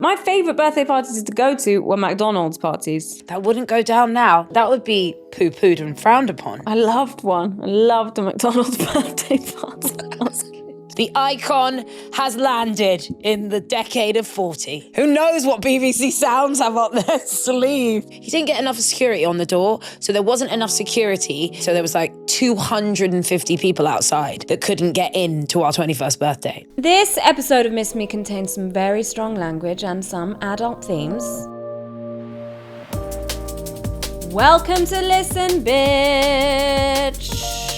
My favourite birthday parties to go to were McDonald's parties. That wouldn't go down now. That would be poo-pooed and frowned upon. I loved one. I loved a McDonald's birthday party. The icon has landed in the decade of 40. Who knows what BBC Sounds have up their sleeve? He didn't get enough security on the door, so there wasn't enough security. So there was like 250 people outside that couldn't get in to our 21st birthday. This episode of Miss Me contains some very strong language and some adult themes. Welcome to Listen, Bitch.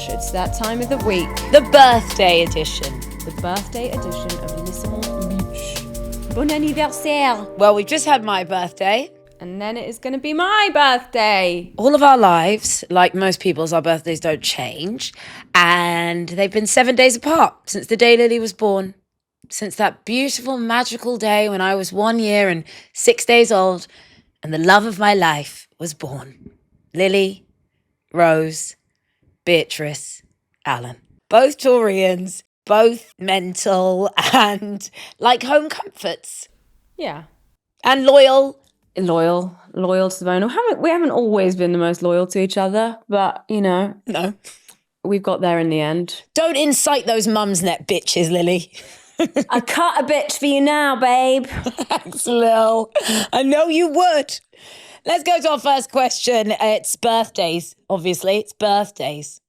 It's that time of the week. The birthday edition. The birthday edition of Listen, Bitch. Bon anniversaire. Well, we've just had my birthday. And then it is going to be my birthday. All of our lives, like most people's, our birthdays don't change. And they've been 7 days apart since the day Lily was born. Since that beautiful, magical day when I was 1 year and 6 days old and the love of my life was born. Lily, Rose, Beatrice, Allen. Both Taurians, both mental and like home comforts. Yeah. And loyal. Loyal to the bone. We haven't always been the most loyal to each other, but, you know. No. We've got there in the end. Don't incite those mum's net bitches, Lily. I cut a bitch for you now, babe. Thanks, Lil. I know you would. Let's go to our first question. It's birthdays, obviously. It's birthdays.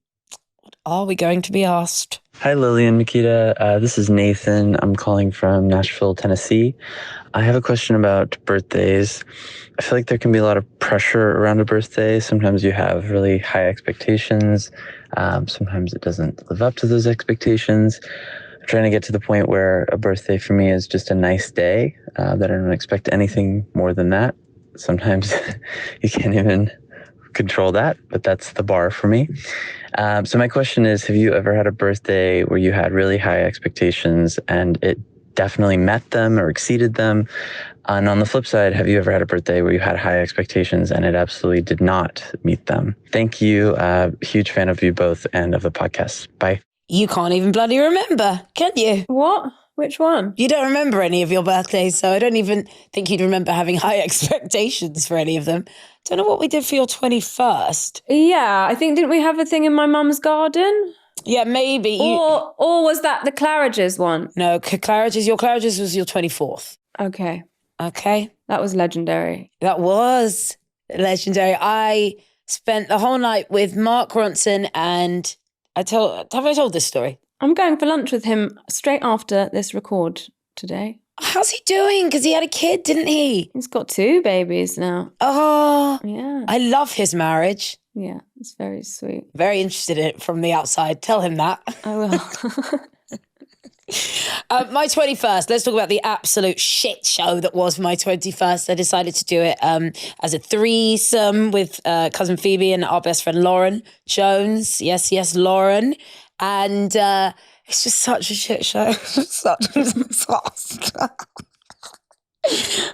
What are we going to be asked? Hi, Lily and Miquita. This is Nathan. I'm calling from Nashville, Tennessee. I have a question about birthdays. I feel like there can be a lot of pressure around a birthday. Sometimes you have really high expectations. Sometimes it doesn't live up to those expectations. I'm trying to get to the point where a birthday for me is just a nice day, that I don't expect anything more than that. Sometimes you can't even control that, but that's the bar for me. So my question is, have you ever had a birthday where you had really high expectations and it definitely met them or exceeded them? And on the flip side, have you ever had a birthday where you had high expectations and it absolutely did not meet them? Thank you. Huge fan of you both and of the podcast. Bye. You can't even bloody remember, can you? What? Which one? You don't remember any of your birthdays, so I don't even think you'd remember having high expectations for any of them. Don't know what we did for your 21st. Yeah, I think, didn't we have a thing in my mum's garden? Yeah, maybe. Or was that the Claridge's one? No, your Claridge's was your 24th. Okay. That was legendary. That was legendary. I spent the whole night with Mark Ronson and have I told this story? I'm going for lunch with him straight after this record today. How's he doing? Because he had a kid, didn't he? He's got 2 babies now. Oh, yeah. I love his marriage. Yeah, it's very sweet. Very interested in it from the outside. Tell him that. I will. My 21st, let's talk about the absolute shit show that was my 21st. I decided to do it as a threesome with cousin Phoebe and our best friend Lauren Jones. Yes, Lauren. And it's just such a shit show. Such a disaster.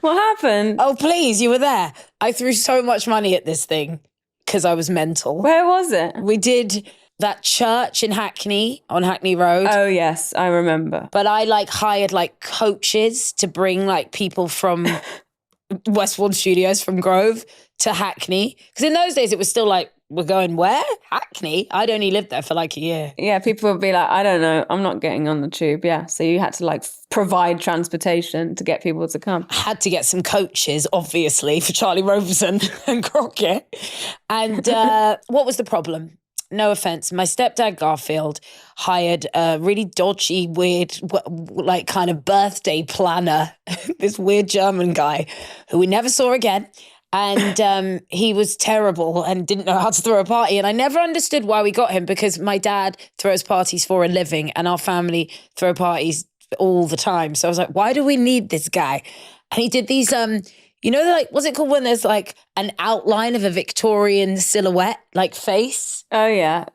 What happened? Oh, please, you were there. I threw so much money at this thing because I was mental. Where was it? We did that church in Hackney, on Hackney Road. Oh, yes, I remember. But I hired coaches to bring people from Westbourne Studios from Grove to Hackney. Because in those days it was still we're going where? Hackney? I'd only lived there for a year. Yeah, people would be like, I don't know, I'm not getting on the tube. Yeah, so you had to provide transportation to get people to come. I had to get some coaches, obviously, for Charlie Roberson and Crockett. And what was the problem? No offense, my stepdad Garfield hired a really dodgy, weird, kind of birthday planner, this weird German guy who we never saw again. And he was terrible and didn't know how to throw a party. And I never understood why we got him, because my dad throws parties for a living and our family throw parties all the time. So I was like, why do we need this guy? And he did these, what's it called when there's an outline of a Victorian silhouette, face? Oh, yeah.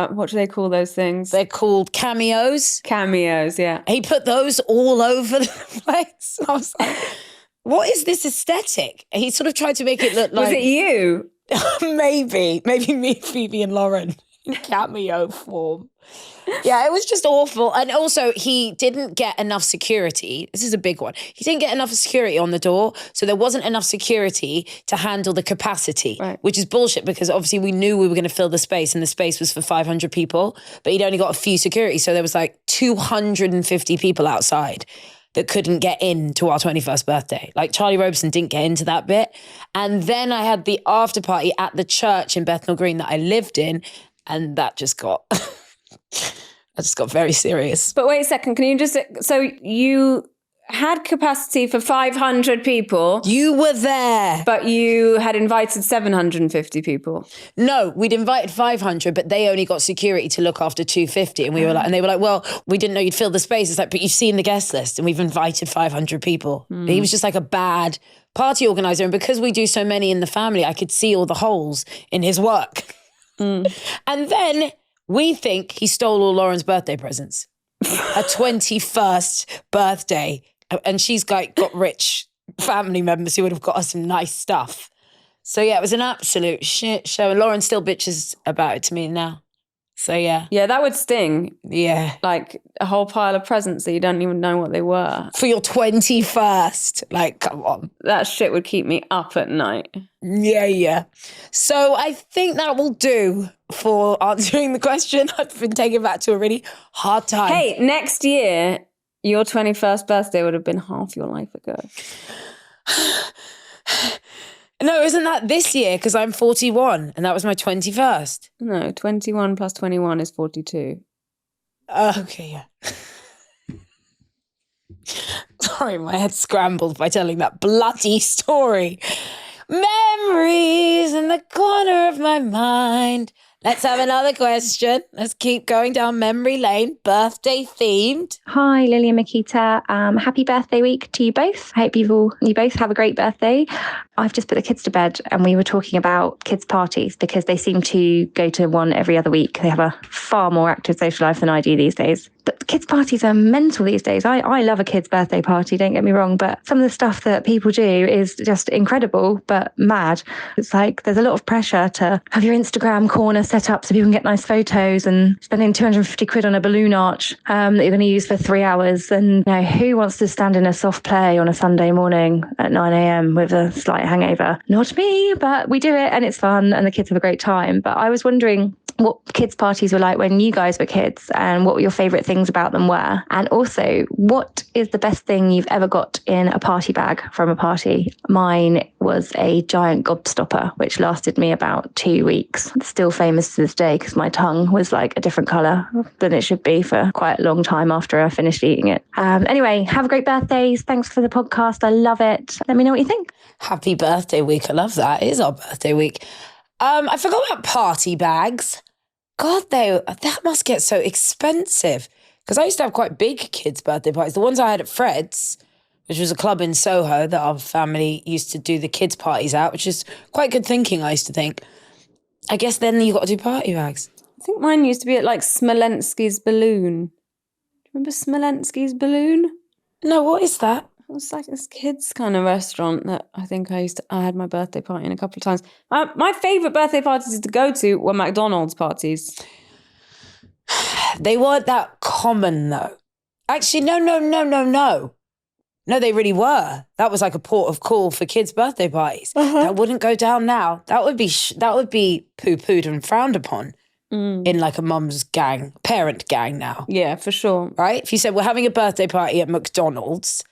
What do they call those things? They're called cameos. Cameos, yeah. He put those all over the place. I was like, what is this aesthetic? He sort of tried to make it look like... Was it you? Maybe me, Phoebe and Lauren. in cameo form. Yeah, it was just awful. And also, he didn't get enough security. This is a big one. He didn't get enough security on the door. So there wasn't enough security to handle the capacity, Right. which is bullshit because obviously we knew we were going to fill the space and the space was for 500 people, but he'd only got a few security. So there was like 250 people outside that couldn't get into our 21st birthday. Like Charlie Robeson didn't get into that bit. And then I had the after party at the church in Bethnal Green that I lived in. And that just got... I just got very serious. But wait a second, can you just... So you had capacity for 500 people. You were there. But you had invited 750 people. No, we'd invited 500, but they only got security to look after 250. And we were like, and they were like, well, we didn't know you'd fill the space. It's like, but you've seen the guest list and we've invited 500 people. He was just like a bad party organizer. And because we do so many in the family, I could see all the holes in his work. And then we think he stole all Lauren's birthday presents. Her 21st birthday. And she's got rich family members who would have got us some nice stuff. So yeah, it was an absolute shit show. And Lauren still bitches about it to me now. So yeah. Yeah, that would sting. Yeah. Like a whole pile of presents that you don't even know what they were. For your 21st. Like, come on. That shit would keep me up at night. Yeah. So I think that will do for answering the question. I've been taken back to a really hard time. Hey, next year, your 21st birthday would have been half your life ago. No, isn't that this year? Because I'm 41 and that was my 21st. No, 21 plus 21 is 42. Okay, yeah. Sorry, my head scrambled by telling that bloody story. Memories in the corner of my mind. Let's have another question. Let's keep going down memory lane, birthday themed. Hi, Lily and Miquita. Happy birthday week to you both. I hope you both have a great birthday. I've just put the kids to bed and we were talking about kids' parties because they seem to go to one every other week. They have a far more active social life than I do these days. But kids' parties are mental these days. I love a kid's birthday party, don't get me wrong, but some of the stuff that people do is just incredible, but mad. It's like there's a lot of pressure to have your Instagram corner set up so people can get nice photos and spending 250 quid on a balloon arch that you're going to use for 3 hours. And you know, who wants to stand in a soft play on a Sunday morning at 9 a.m. with a slight hangover? Not me, but we do it and it's fun and the kids have a great time. But I was wondering what kids' parties were like when you guys were kids and what your favourite things about them were. And also, what is the best thing you've ever got in a party bag from a party? Mine was a giant gobstopper, which lasted me about 2 weeks. It's still famous to this day because my tongue was like a different colour than it should be for quite a long time after I finished eating it. Anyway, have a great birthdays. Thanks for the podcast. I love it. Let me know what you think. Happy birthday week. I love that. It is our birthday week. I forgot about party bags. God, that must get so expensive. Because I used to have quite big kids' birthday parties. The ones I had at Fred's, which was a club in Soho that our family used to do the kids' parties at, which is quite good thinking, I used to think. I guess then you got to do party bags. I think mine used to be at like Smolensky's Balloon. Do you remember Smolensky's Balloon? No, what is that? It was like this kids kind of restaurant that I think I had my birthday party in a couple of times. My favourite birthday parties to go to were McDonald's parties. They weren't that common though. Actually, no. No, they really were. That was like a port of call for kids' birthday parties. That wouldn't go down now. That would be poo-pooed and frowned upon in like a mum's gang, parent gang now. Yeah, for sure. Right? If you said we're having a birthday party at McDonald's,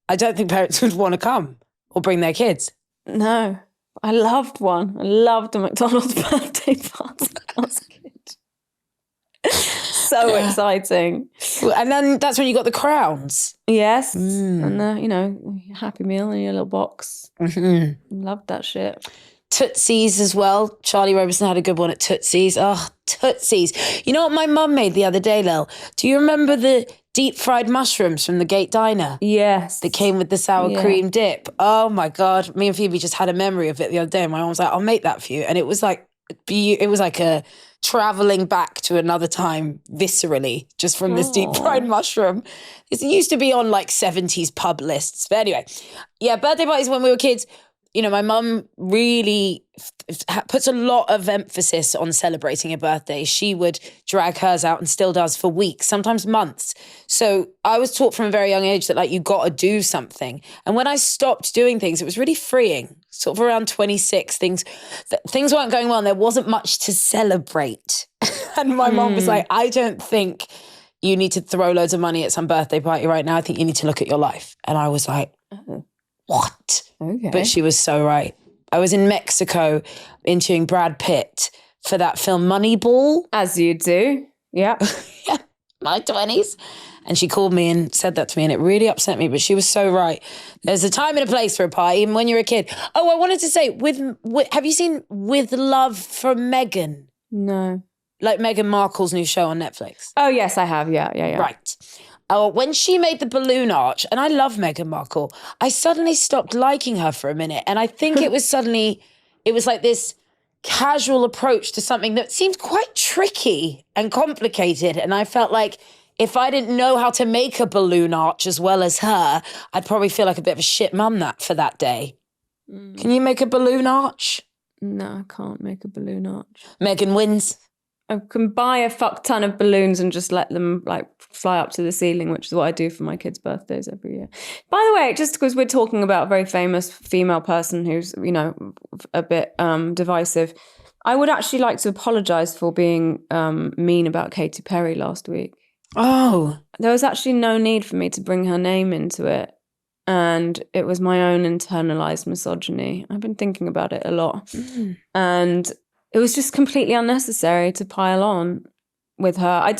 I don't think parents would want to come or bring their kids. No, I loved one. I loved a McDonald's birthday party when I was a kid. So exciting. And then that's when you got the crowns. Yes. And Happy Meal in your little box. Loved that shit. Tootsies as well. Charlie Robeson had a good one at Tootsies. Oh, Tootsies. You know what my mum made the other day, Lil? Do you remember the deep fried mushrooms from the Gate Diner? Yes. That came with the sour cream dip. Oh my God. Me and Phoebe just had a memory of it the other day. And my mum was like, I'll make that for you. And it was like a traveling back to another time viscerally just from this deep fried mushroom. It used to be on like 70s pub lists. But anyway, yeah, birthday parties when we were kids. my mum really puts a lot of emphasis on celebrating a birthday. She would drag hers out and still does for weeks, sometimes months. So I was taught from a very young age that you got to do something. And when I stopped doing things, it was really freeing. Sort of around 26, things weren't going well and there wasn't much to celebrate. And my mom was like, I don't think you need to throw loads of money at some birthday party right now. I think you need to look at your life. And I was like, what? Okay. But she was so right. I was in Mexico interviewing Brad Pitt for that film Moneyball. As you do. Yeah. Yeah, my 20s. And she called me and said that to me and it really upset me, but she was so right. There's a time and a place for a party, even when you're a kid. Oh, I wanted to say, have you seen With Love from Meghan? No. Like Meghan Markle's new show on Netflix. Oh, yes, I have. Yeah. Right. When she made the balloon arch, and I love Meghan Markle, I suddenly stopped liking her for a minute. And I think it was like this casual approach to something that seemed quite tricky and complicated. And I felt like if I didn't know how to make a balloon arch as well as her, I'd probably feel like a bit of a shit mum for that day. Can you make a balloon arch? No, I can't make a balloon arch. Meghan wins. I can buy a fuck ton of balloons and just let them fly up to the ceiling, which is what I do for my kids' birthdays every year. By the way, just because we're talking about a very famous female person who's, a bit divisive, I would actually like to apologise for being mean about Katy Perry last week. Oh. There was actually no need for me to bring her name into it. And it was my own internalized misogyny. I've been thinking about it a lot. And it was just completely unnecessary to pile on with her. I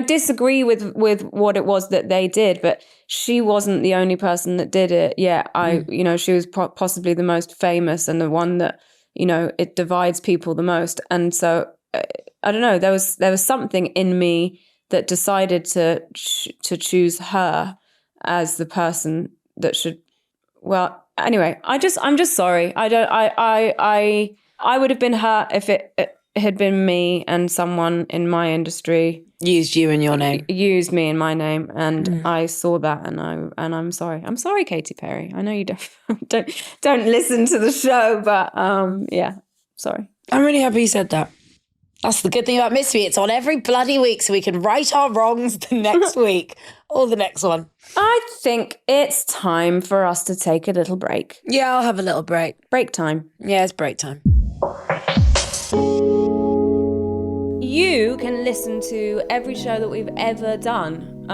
disagree with what it was that they did, but she wasn't the only person that did it. Yeah, she was possibly the most famous and the one that, it divides people the most. And so, I don't know, there was something in me that decided to choose her as the person that should, well, anyway, I'm just sorry. I would have been hurt if it had been me and someone in my industry used you in your name. Used me in my name, and I saw that, and I'm sorry. I'm sorry, Katy Perry. I know you don't listen to the show, but yeah, sorry. I'm really happy you said that. That's the good thing about Miss Me. It's on every bloody week, so we can right our wrongs the next week or the next one. I think it's time for us to take a little break. Yeah, I'll have a little break. Break time. Yeah, it's break time. You can listen to every show that we've ever done,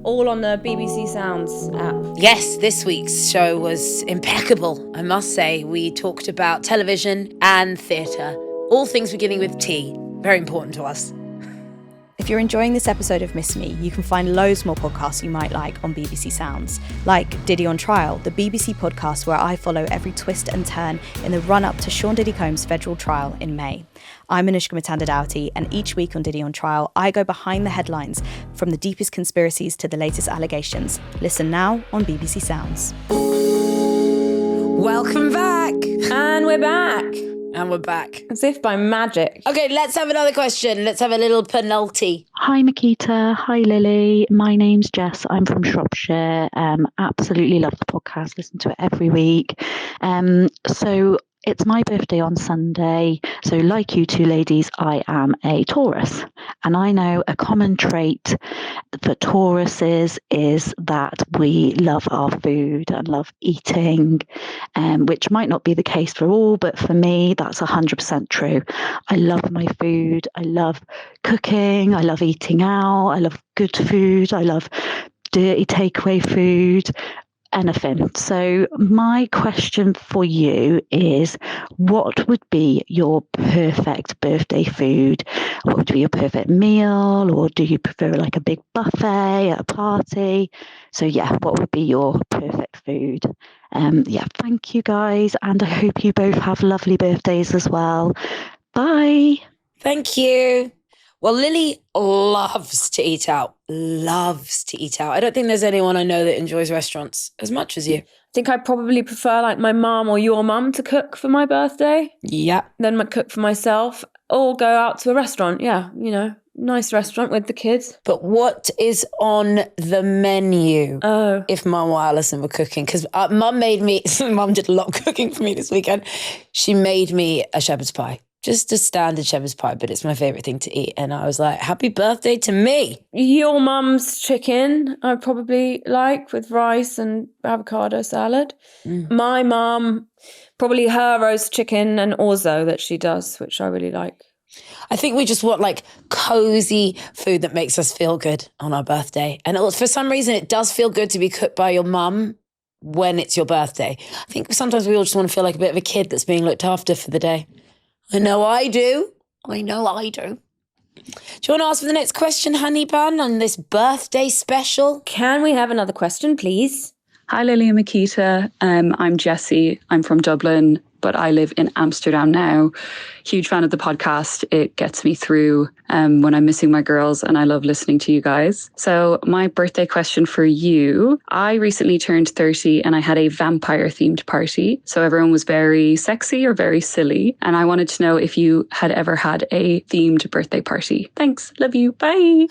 all on the BBC Sounds app. Yes, this week's show was impeccable, I must say. We talked about television and theatre, all things beginning with T. Very important to us. If you're enjoying this episode of Miss Me, you can find loads more podcasts you might like on BBC Sounds, like Diddy on Trial, the BBC podcast where I follow every twist and turn in the run-up to Sean Diddy Combs' federal trial in May. I'm Anushka Matanda-Dowty, and each week on Diddy on Trial, I go behind the headlines, from the deepest conspiracies to the latest allegations. Listen now on BBC Sounds. Welcome back. And we're back. And we're back. As if by magic. Okay, let's have another question. Let's have a little penalty. Hi, Miquita. Hi, Lily. My name's Jess. I'm from Shropshire. Absolutely love the podcast. Listen to it every week. So it's my birthday on Sunday. So like you two ladies, I am a Taurus. And I know a common trait for Tauruses is that we love our food and love eating, which might not be the case for all, but for me, that's 100% true. I love my food. I love cooking. I love eating out. I love good food. I love dirty takeaway food. Anything. So my question for you is, what would be your perfect birthday food? What would be your perfect meal? Or do you prefer like a big buffet at a party? So yeah, what would be your perfect food? Thank you guys. And I hope you both have lovely birthdays as well. Bye. Thank you. Well, Lily loves to eat out. Loves to eat out. I don't think there's anyone I know that enjoys restaurants as much as you. I think I probably prefer like my mum or your mum to cook for my birthday. Yeah. Then cook for myself or go out to a restaurant. Yeah, nice restaurant with the kids. But what is on the menu Oh. if Mum or Alison were cooking? Because Mum made me, Mum did a lot of cooking for me this weekend. She made me a shepherd's pie. Just a standard shepherd's pie, but it's my favourite thing to eat. And I was like, happy birthday to me. Your mum's chicken, I probably like, with rice and avocado salad. My mum, probably her roast chicken and orzo that she does, which I really like. I think we just want like cozy food that makes us feel good on our birthday. And for some reason, it does feel good to be cooked by your mum when it's your birthday. I think sometimes we all just want to feel like a bit of a kid that's being looked after for the day. I know I do. Do you want to ask for the next question, honey bun, on this birthday special? Can we have another question, please? Hi, Lily and Miquita. I'm Jessie. I'm from Dublin, but I live in Amsterdam now. Huge fan of the podcast. It gets me through when I'm missing my girls, and I love listening to you guys. So my birthday question for you, I recently turned 30 and I had a vampire themed party. So everyone was very sexy or very silly. And I wanted to know if you had ever had a themed birthday party. Thanks. Love you. Bye.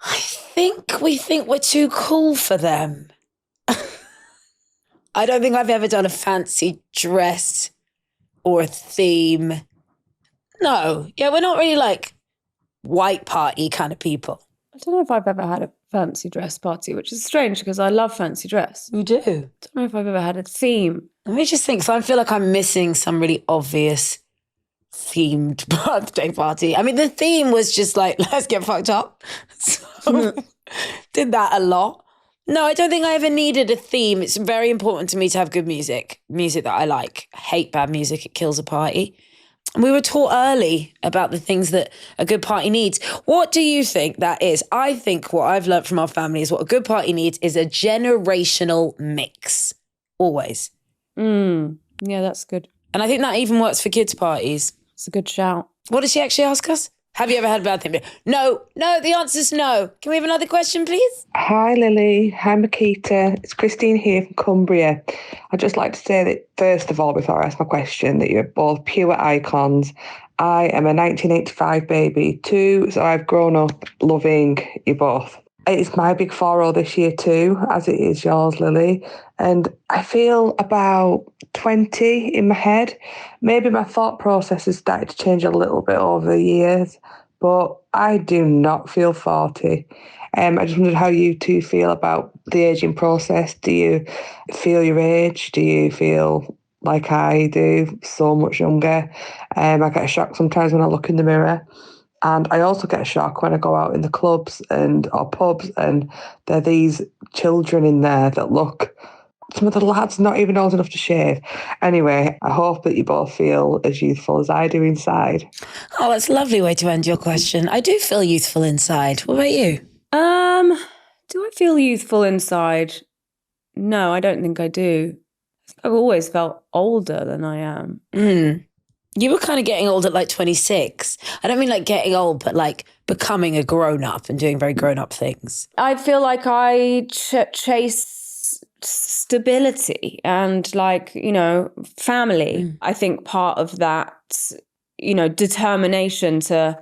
I think we think we're too cool for them. I don't think I've ever done a fancy dress or a theme. No. Yeah, we're not really like white party kind of people. I don't know if I've ever had a fancy dress party, which is strange because I love fancy dress. You do? I don't know if I've ever had a theme. Let me just think. So I feel like I'm missing some really obvious themed birthday party. I mean, the theme was just like, let's get fucked up. So did that a lot. No, I don't think I ever needed a theme. It's very important to me to have good music that I like. I hate bad music. It kills a party. And we were taught early about the things that a good party needs. What do you think that is? I think what I've learned from our family is what a good party needs is a generational mix. Always. Yeah, that's good. And I think that even works for kids' parties. It's a good shout. What did she actually ask us? Have you ever had a bad thing? No, the answer's no. Can we have another question, please? Hi, Lily. Hi, Miquita. It's Christine here from Cumbria. I'd just like to say that, first of all, before I ask my question, that you're both pure icons. I am a 1985 baby too, so I've grown up loving you both. It's my big 4-0 this year too, as it is yours, Lily. And I feel about 20 in my head. Maybe my thought process has started to change a little bit over the years, but I do not feel 40. I just wondered how you two feel about the aging process. Do you feel your age? Do you feel like I do, so much younger? I get a shock sometimes when I look in the mirror. And I also get a shock when I go out in the clubs or pubs and there are these children in there that look, some of the lads not even old enough to shave. Anyway, I hope that you both feel as youthful as I do inside. Oh, that's a lovely way to end your question. I do feel youthful inside. What about you? Do I feel youthful inside? No, I don't think I do. I've always felt older than I am. You were kind of getting old at like 26. I don't mean like getting old, but like becoming a grown-up and doing very grown-up things. I feel like I chase stability and like, family. I think part of that, determination to,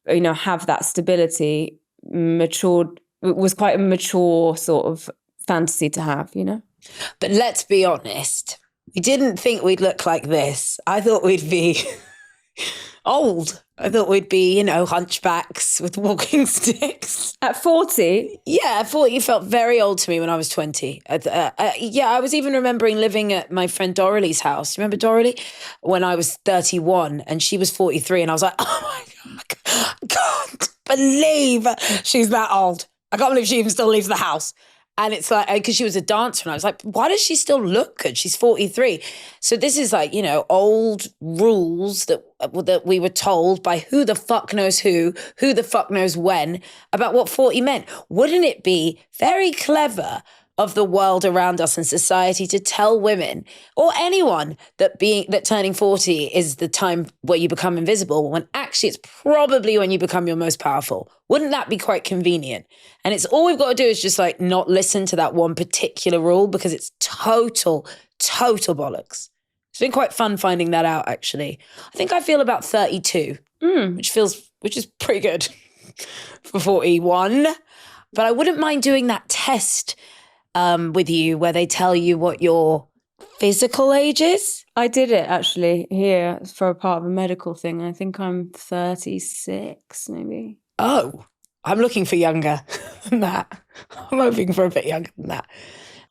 have that stability matured, it was quite a mature sort of fantasy to have, But let's be honest. We didn't think we'd look like this. I thought we'd be old. I thought we'd be, hunchbacks with walking sticks. At 40? Yeah, 40 felt very old to me when I was 20. I was even remembering living at my friend Dorothy's house. Remember Dorothy? When I was 31 and she was 43 and I was like, oh my God, I can't believe she's that old. I can't believe she even still leaves the house. And it's like, because she was a dancer, and I was like, why does she still look good? She's 43. So this is like, old rules that we were told by who the fuck knows who the fuck knows when, about what 40 meant. Wouldn't it be very clever of the world around us and society to tell women or anyone that turning 40 is the time where you become invisible, when actually it's probably when you become your most powerful? Wouldn't that be quite convenient? And it's all we've got to do is just like not listen to that one particular rule, because it's total bollocks. It's been quite fun finding that out, actually. I think I feel about 32, which is pretty good. for 41. But I wouldn't mind doing that test with you where they tell you what your physical age is. I did it actually here for a part of a medical thing. I think I'm 36, maybe. Oh, I'm looking for younger than that. I'm hoping for a bit younger than that.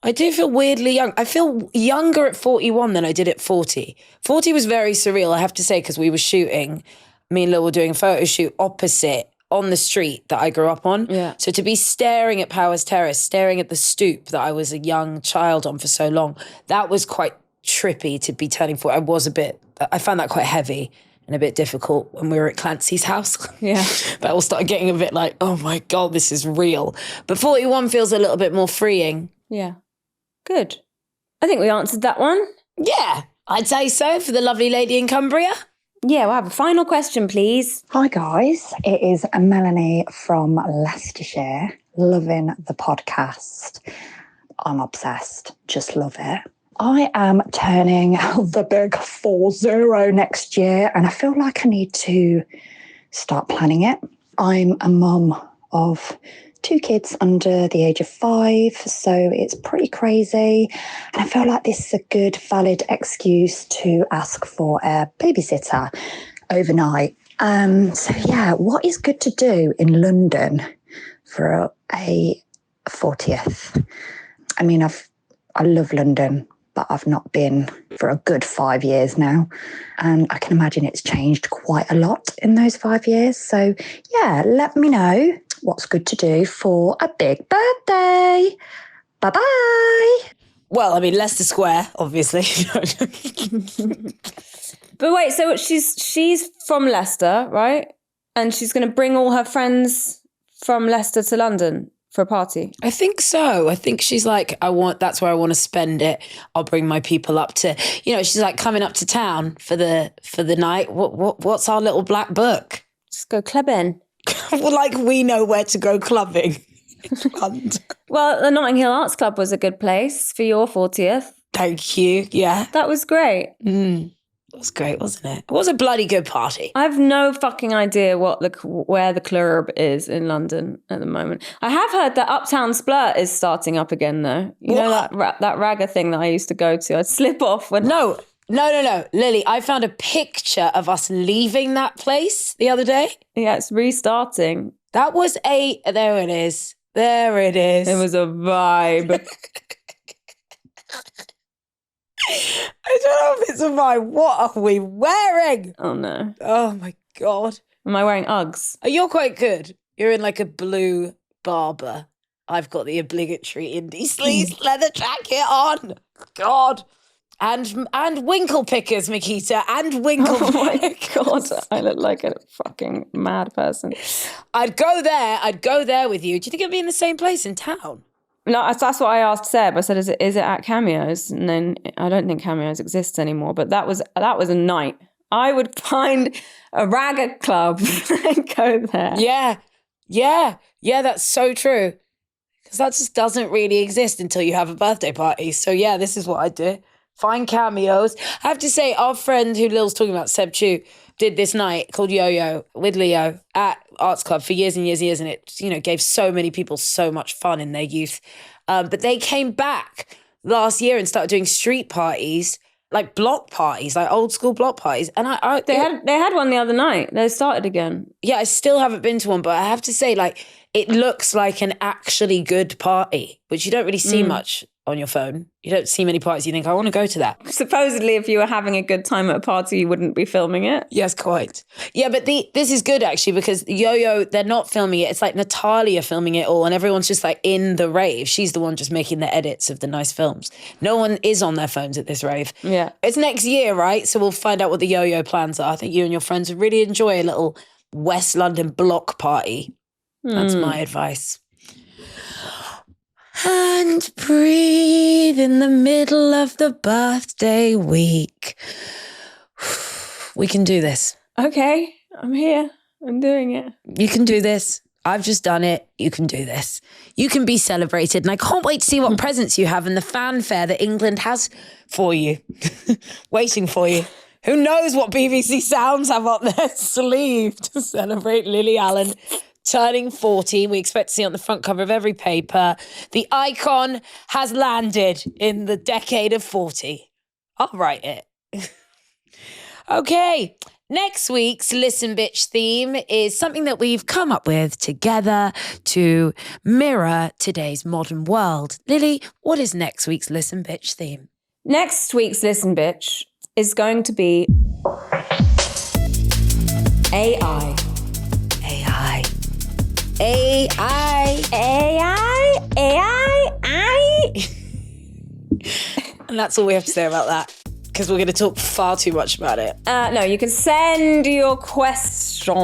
I do feel weirdly young. I feel younger at 41 than I did at 40. 40 was very surreal, I have to say, because we were shooting, me and Lil were doing a photo shoot opposite on the street that I grew up on. Yeah. So to be staring at Powers Terrace, staring at the stoop that I was a young child on for so long, that was quite trippy to be turning 40. I found that quite heavy and a bit difficult when we were at Clancy's house. Yeah. That all started getting a bit like, oh my God, this is real. But 41 feels a little bit more freeing. Yeah. Good. I think we answered that one. Yeah, I'd say so for the lovely lady in Cumbria. Yeah, we'll have a final question, please. Hi guys, it is Melanie from Leicestershire. Loving the podcast. I'm obsessed, just love it. I am turning the big 40 next year and I feel like I need to start planning it. I'm a mum of 2 kids under the age of 5, so it's pretty crazy. And I feel like this is a good, valid excuse to ask for a babysitter overnight. So yeah, what is good to do in London for a 40th? I mean, I love London, but I've not been for a good 5 years now. And I can imagine it's changed quite a lot in those 5 years. So yeah, let me know what's good to do for a big birthday. Bye-bye. Well, I mean, Leicester Square, obviously. But wait, so she's from Leicester, right? And she's going to bring all her friends from Leicester to London for a party. I think so. I think she's like, that's where I want to spend it. I'll bring my people up to, she's like coming up to town for the night. What's our little black book? Just go clubbing. Well, like we know where to go clubbing. Well, the Notting Hill Arts Club was a good place for your 40th. Thank you. Yeah. That was great. It was great, wasn't it? It was a bloody good party. I have no fucking idea where the club is in London at the moment. I have heard that Uptown Splurt is starting up again, though. You know that ragga thing that I used to go to? I'd slip off when... No. Lily, I found a picture of us leaving that place the other day. Yeah, it's restarting. That was there it is. There it is. It was a vibe. I don't know if it's a vibe. What are we wearing? Oh, no. Oh, my God. Am I wearing Uggs? Oh, you're quite good. You're in like a blue Barber. I've got the obligatory indie sleeves leather jacket on. God. And winkle pickers, Miquita, and winkle pickers. Oh my God, I look like a fucking mad person. I'd go there with you. Do you think it'd be in the same place in town? No, that's what I asked Seb. I said, is it at Cameos? And then I don't think Cameos exists anymore, but that was a night. I would find a ragga club and go there. Yeah, that's so true. Because that just doesn't really exist until you have a birthday party. So yeah, this is what I do. Find Cameos. I have to say, our friend who Lil's talking about, Seb Chu, did this night called Yo-Yo with Leo at Arts Club for years and years and years. And it, gave so many people so much fun in their youth. But they came back last year and started doing street parties, like block parties, like old school block parties. And they had one the other night. They started again. Yeah, I still haven't been to one, but I have to say, it looks like an actually good party, which you don't really see much on your phone. You don't see many parties. You think, I want to go to that. Supposedly, if you were having a good time at a party, you wouldn't be filming it. Yes, quite. Yeah, but this is good, actually, because Yo-Yo, they're not filming it. It's like Natalia filming it all, and everyone's just like in the rave. She's the one just making the edits of the nice films. No one is on their phones at this rave. Yeah. It's next year, right? So we'll find out what the Yo-Yo plans are. I think you and your friends would really enjoy a little West London block party. That's my advice. And breathe in the middle of the birthday week. We can do this. Okay, I'm here. I'm doing it. You can do this. I've just done it. You can do this. You can be celebrated. And I can't wait to see what presents you have and the fanfare that England has for you. Waiting for you. Who knows what BBC Sounds have up their sleeve to celebrate Lily Allen turning 40. We expect to see on the front cover of every paper. The icon has landed in the decade of 40. I'll write it. Okay. Next week's Listen Bitch theme is something that we've come up with together to mirror today's modern world. Lily, what is next week's Listen Bitch theme? Next week's Listen Bitch is going to be AI. AI. AI. AI. AI. And that's all we have to say about that, because we're going to talk far too much about it. No, you can send your question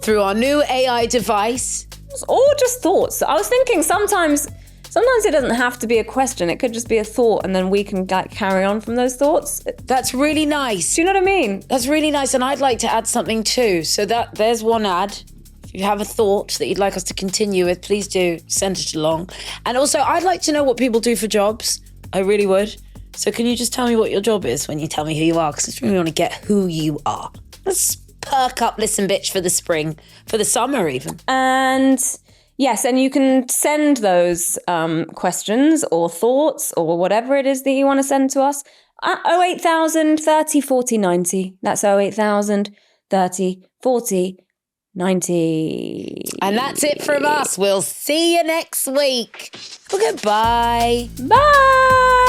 Through our new AI device. or just thoughts. I was thinking sometimes it doesn't have to be a question. It could just be a thought, and then we can carry on from those thoughts. That's really nice. Do you know what I mean? That's really nice, and I'd like to add something too. So there's one ad. If you have a thought that you'd like us to continue with, please do send it along. And also, I'd like to know what people do for jobs. I really would. So can you just tell me what your job is when you tell me who you are? Because I just really want to get who you are. Let's perk up Listen Bitch for the spring, for the summer even. And yes, and you can send those questions or thoughts or whatever it is that you want to send to us at 08000 30 40 90. That's 08000 30 40 90. And that's it from us. We'll see you next week. Well, goodbye. Bye.